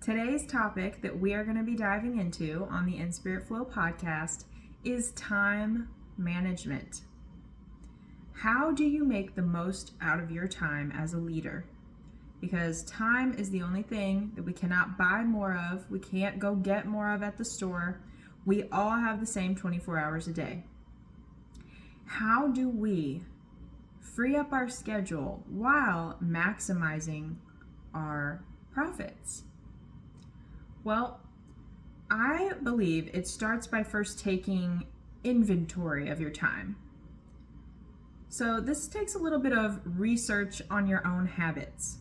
Today's topic that we are going to be diving into on the In Spirit Flow podcast is time management. How do you make the most out of your time as a leader? Because time is the only thing that we cannot buy more of. We can't go get more of at the store. We all have the same 24 hours a day. How do we free up our schedule while maximizing our profits? Well, I believe it starts by first taking inventory of your time. So this takes a little bit of research on your own habits.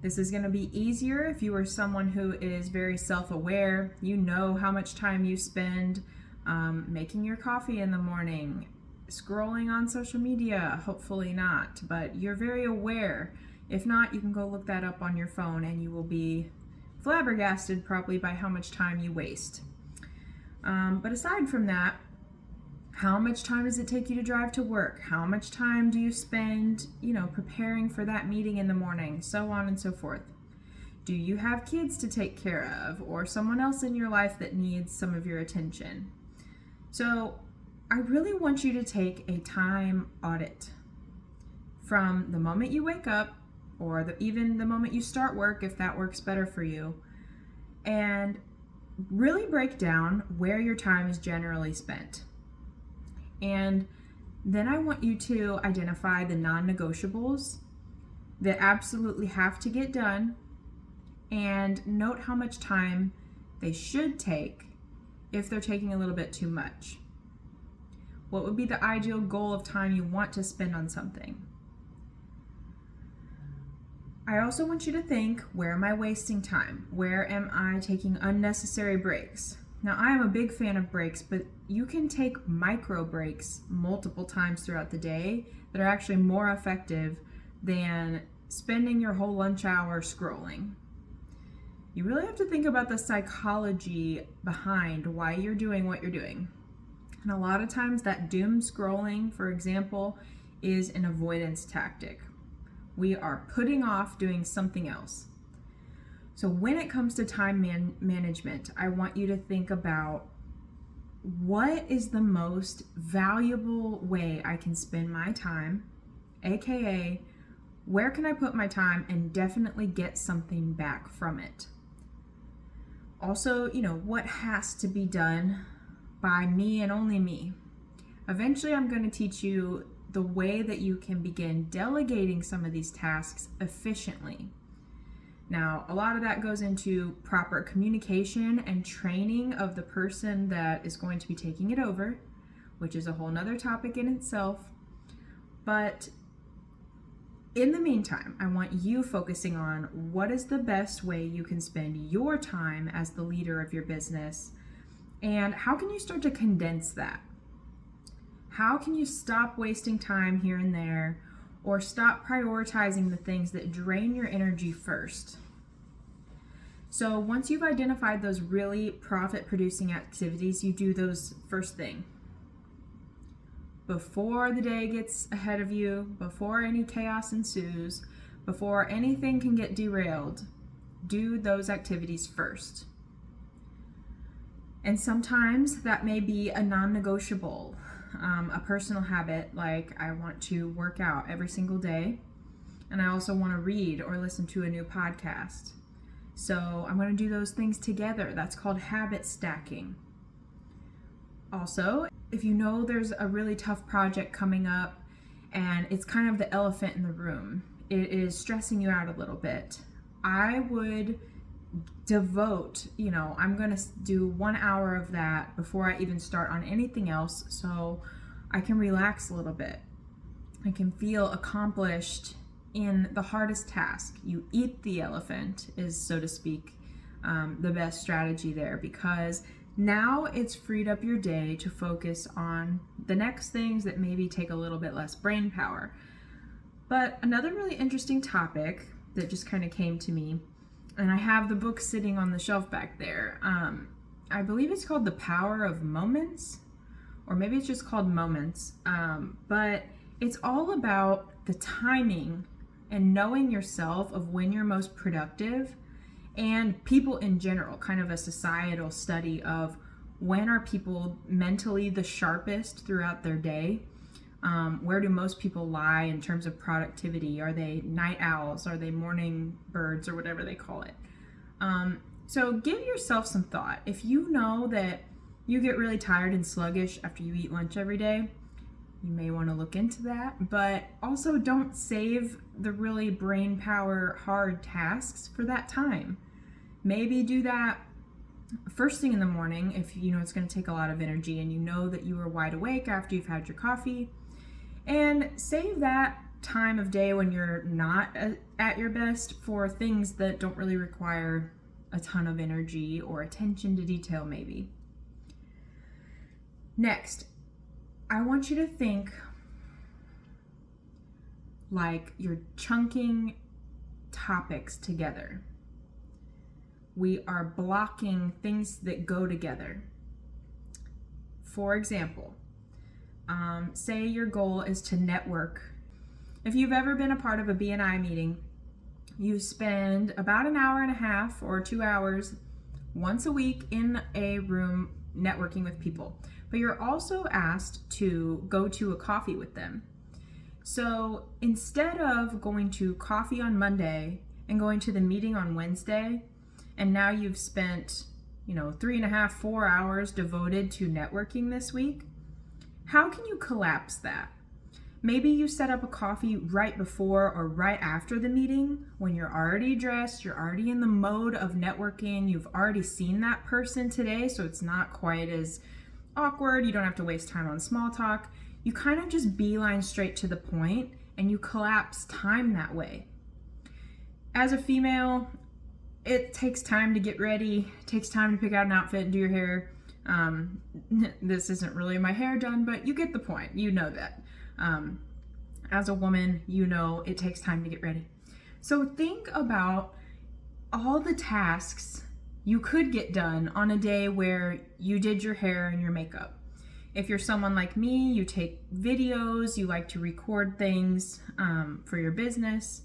This is going to be easier if you are someone who is very self-aware. You know how much time you spend making your coffee in the morning, scrolling on social media, hopefully not, but you're very aware. If not, you can go look that up on your phone and you will be flabbergasted probably by how much time you waste. But aside from that, how much time does it take you to drive to work? How much time do you spend, preparing for that meeting in the morning? So on and so forth. Do you have kids to take care of or someone else in your life that needs some of your attention? So I really want you to take a time audit from the moment you wake up or even the moment you start work, if that works better for you, and really break down where your time is generally spent. And then I want you to identify the non-negotiables that absolutely have to get done and note how much time they should take if they're taking a little bit too much. What would be the ideal goal of time you want to spend on something? I also want you to think, where am I wasting time? Where am I taking unnecessary breaks? Now, I am a big fan of breaks, but you can take micro breaks multiple times throughout the day that are actually more effective than spending your whole lunch hour scrolling. You really have to think about the psychology behind why you're doing what you're doing. And a lot of times that doom scrolling, for example, is an avoidance tactic. We are putting off doing something else. So when it comes to time management, I want you to think about what is the most valuable way I can spend my time, aka where can I put my time and definitely get something back from it. Also, what has to be done by me and only me. Eventually, I'm going to teach you the way that you can begin delegating some of these tasks efficiently. Now, a lot of that goes into proper communication and training of the person that is going to be taking it over, which is a whole nother topic in itself. But in the meantime, I want you focusing on what is the best way you can spend your time as the leader of your business, and how can you start to condense that? How can you stop wasting time here and there, or stop prioritizing the things that drain your energy first? So once you've identified those really profit-producing activities, you do those first thing. Before the day gets ahead of you, before any chaos ensues, before anything can get derailed, do those activities first. And sometimes that may be a non-negotiable. A personal habit, like I want to work out every single day, and I also want to read or listen to a new podcast. So I'm going to do those things together. That's called habit stacking. Also, if you know there's a really tough project coming up and it's kind of the elephant in the room, it is stressing you out a little bit, I would devote, I'm going to do 1 hour of that before I even start on anything else, so I can relax a little bit. I can feel accomplished in the hardest task. You eat the elephant is, so to speak, the best strategy there, because now it's freed up your day to focus on the next things that maybe take a little bit less brain power. But another really interesting topic that just kind of came to me, and I have the book sitting on the shelf back there. I believe it's called The Power of Moments, or maybe it's just called Moments. But it's all about the timing and knowing yourself of when you're most productive and people in general, kind of a societal study of when are people mentally the sharpest throughout their day. Where do most people lie in terms of productivity? Are they night owls? Are they morning birds, or whatever they call it? So give yourself some thought. If you know that you get really tired and sluggish after you eat lunch every day, you may want to look into that. But also don't save the really brain power hard tasks for that time. Maybe do that first thing in the morning if you know it's going to take a lot of energy and you know that you are wide awake after you've had your coffee. And save that time of day when you're not at your best for things that don't really require a ton of energy or attention to detail maybe. Next, I want you to think like you're chunking topics together. We are blocking things that go together. For example, say your goal is to network. If you've ever been a part of a BNI meeting, you spend about an hour and a half or 2 hours once a week in a room networking with people. But you're also asked to go to a coffee with them. So instead of going to coffee on Monday and going to the meeting on Wednesday, and now you've spent 3.5, 4 hours devoted to networking this week, how can you collapse that? Maybe you set up a coffee right before or right after the meeting when you're already dressed, you're already in the mode of networking, you've already seen that person today, so it's not quite as awkward, you don't have to waste time on small talk. You kind of just beeline straight to the point and you collapse time that way. As a female, it takes time to get ready, it takes time to pick out an outfit and do your hair. This isn't really my hair done, but you get the point, you know that. As a woman, you know it takes time to get ready. So think about all the tasks you could get done on a day where you did your hair and your makeup. If you're someone like me, you take videos, you like to record things for your business.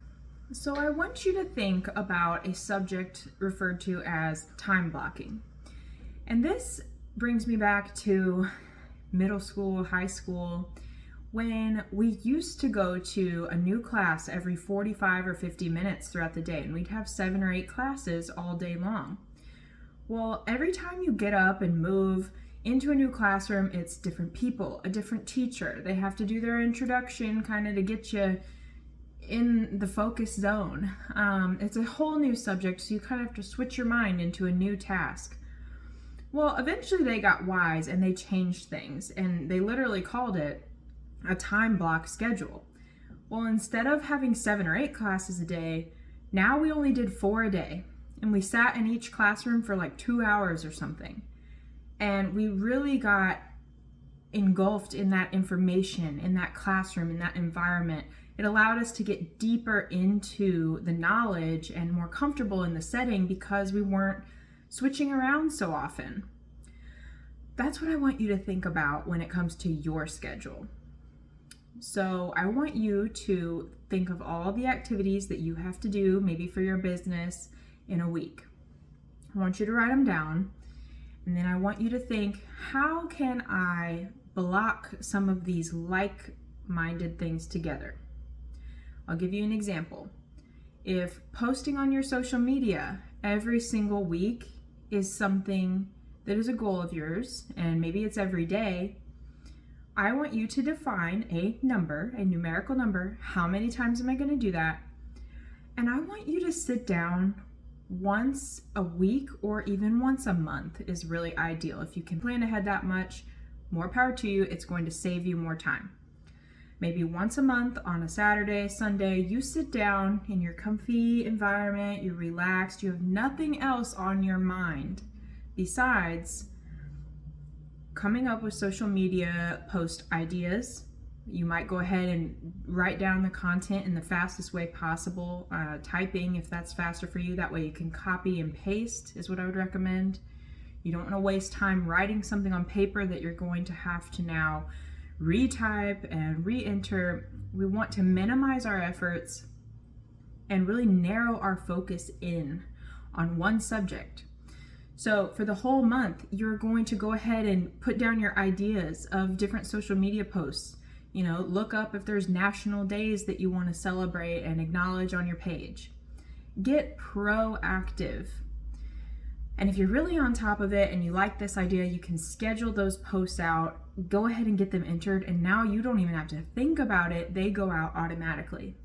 So I want you to think about a subject referred to as time blocking. And this brings me back to middle school, high school, when we used to go to a new class every 45 or 50 minutes throughout the day, and we'd have 7 or 8 classes all day long. Well, every time you get up and move into a new classroom, it's different people, a different teacher. They have to do their introduction kind of to get you in the focus zone. It's a whole new subject, so you kind of have to switch your mind into a new task. Well, eventually they got wise and they changed things, and they literally called it a time block schedule. Well, instead of having 7 or 8 classes a day, now we only did 4 a day, and we sat in each classroom for like 2 hours or something. And we really got engulfed in that information, in that classroom, in that environment. It allowed us to get deeper into the knowledge and more comfortable in the setting because we weren't switching around so often. That's what I want you to think about when it comes to your schedule. So I want you to think of all the activities that you have to do, maybe for your business, in a week. I want you to write them down, and then I want you to think, how can I block some of these like-minded things together? I'll give you an example. If posting on your social media every single week is something that is a goal of yours, and maybe it's every day, I want you to define a number, a numerical number. How many times am I going to do that? And I want you to sit down once a week or even once a month is really ideal. If you can plan ahead that much, more power to you. It's going to save you more time. Maybe once a month on a Saturday, Sunday, you sit down in your comfy environment, you're relaxed, you have nothing else on your mind besides coming up with social media post ideas. You might go ahead and write down the content in the fastest way possible, typing if that's faster for you. That way you can copy and paste is what I would recommend. You don't want to waste time writing something on paper that you're going to have to now retype and re-enter. We want to minimize our efforts and really narrow our focus in on one subject. So for the whole month, you're going to go ahead and put down your ideas of different social media posts. Look up if there's national days that you want to celebrate and acknowledge on your page. Get proactive. And if you're really on top of it and you like this idea, you can schedule those posts out, go ahead and get them entered, and now you don't even have to think about it. They go out automatically.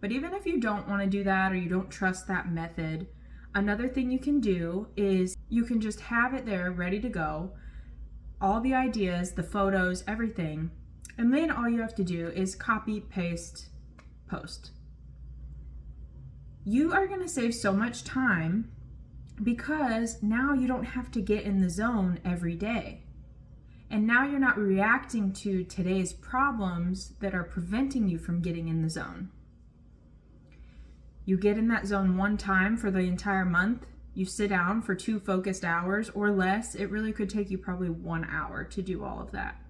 But even if you don't want to do that or you don't trust that method, another thing you can do is you can just have it there ready to go, all the ideas, the photos, everything, and then all you have to do is copy, paste, post. You are going to save so much time because now you don't have to get in the zone every day. And now you're not reacting to today's problems that are preventing you from getting in the zone. You get in that zone one time for the entire month. You sit down for 2 focused hours or less. It really could take you probably 1 hour to do all of that.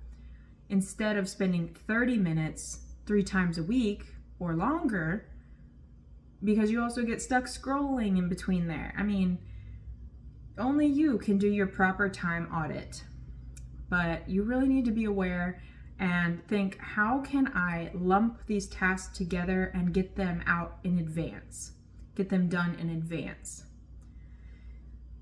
Instead of spending 30 minutes 3 times a week or longer, because you also get stuck scrolling in between there. Only you can do your proper time audit. But you really need to be aware and think, how can I lump these tasks together and get them out in advance? Get them done in advance.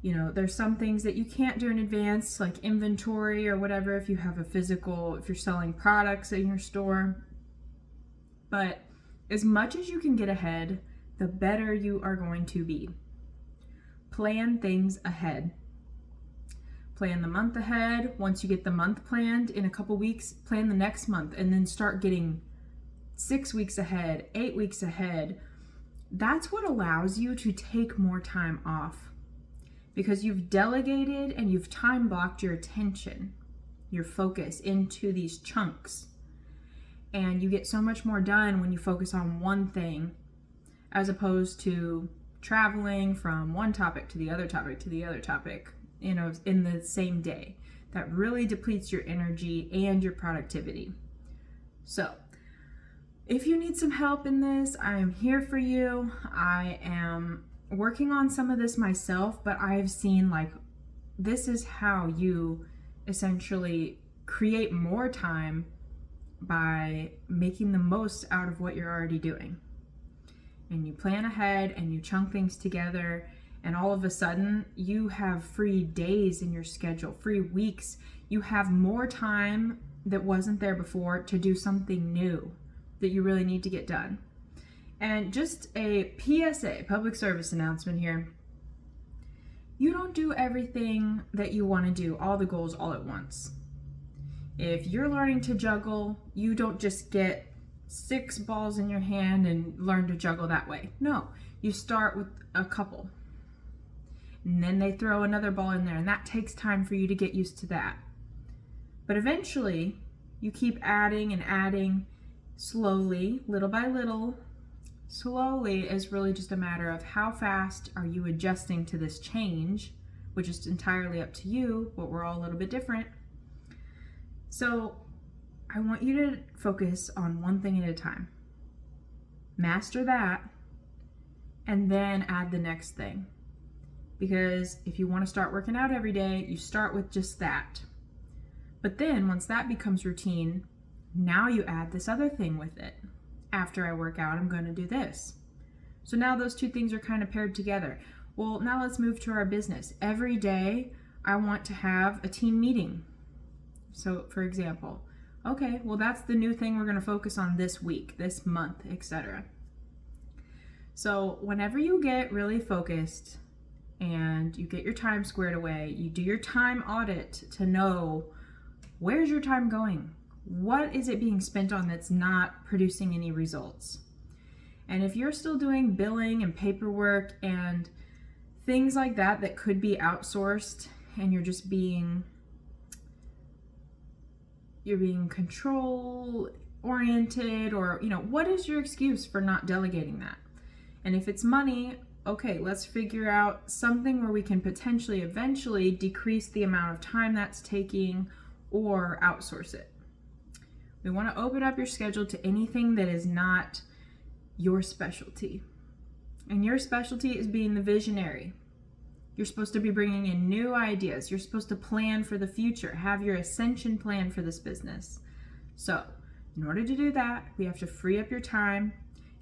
There's some things that you can't do in advance, like inventory or whatever, if you're selling products in your store. But as much as you can get ahead, the better you are going to be. Plan things ahead. Plan the month ahead. Once you get the month planned, in a couple weeks, plan the next month, and then start getting 6 weeks ahead, 8 weeks ahead. That's what allows you to take more time off, because you've delegated and you've time blocked your attention, your focus into these chunks. And you get so much more done when you focus on one thing, as opposed to traveling from one topic to the other topic to the other topic, in the same day. That really depletes your energy and your productivity. So, if you need some help in this, I am here for you. I am working on some of this myself, but I've seen this is how you essentially create more time by making the most out of what you're already doing. And you plan ahead and you chunk things together, and all of a sudden you have free days in your schedule, free weeks. You have more time that wasn't there before to do something new that you really need to get done. And just a PSA, public service announcement here. You don't do everything that you want to do, all the goals all at once. If you're learning to juggle, you don't just get 6 balls in your hand and learn to juggle that way. No, you start with a couple. And then they throw another ball in there, and that takes time for you to get used to that. But eventually, you keep adding and adding slowly, little by little. Slowly is really just a matter of how fast are you adjusting to this change, which is entirely up to you, but we're all a little bit different. So I want you to focus on one thing at a time. Master that, and then add the next thing. Because if you want to start working out every day, you start with just that. But then once that becomes routine, now you add this other thing with it. After I work out, I'm going to do this. So now those two things are kind of paired together. Well, now let's move to our business. Every day, I want to have a team meeting. So, for example, okay, well, that's the new thing we're going to focus on this week, this month, etc. So whenever you get really focused and you get your time squared away, you do your time audit to know, where's your time going? What is it being spent on that's not producing any results? And if you're still doing billing and paperwork and things like that that could be outsourced, and you're being control oriented, or what is your excuse for not delegating that? And if it's money, okay, let's figure out something where we can potentially eventually decrease the amount of time that's taking or outsource it. We want to open up your schedule to anything that is not your specialty. And your specialty is being the visionary. You're supposed to be bringing in new ideas. You're supposed to plan for the future, have your ascension plan for this business. So, in order to do that, we have to free up your time,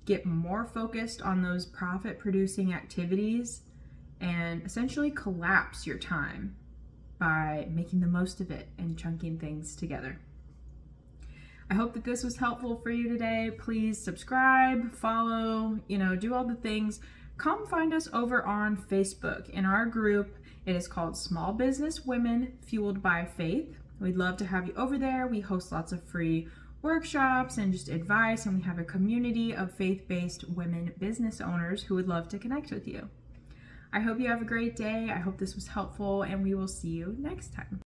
get more focused on those profit producing activities, and essentially collapse your time by making the most of it and chunking things together. I hope that this was helpful for you today. Please subscribe, follow, do all the things. Come find us over on Facebook in our group. It is called Small Business Women Fueled by Faith. We'd love to have you over there. We host lots of free workshops and just advice, and we have a community of faith-based women business owners who would love to connect with you. I hope you have a great day. I hope this was helpful, and we will see you next time.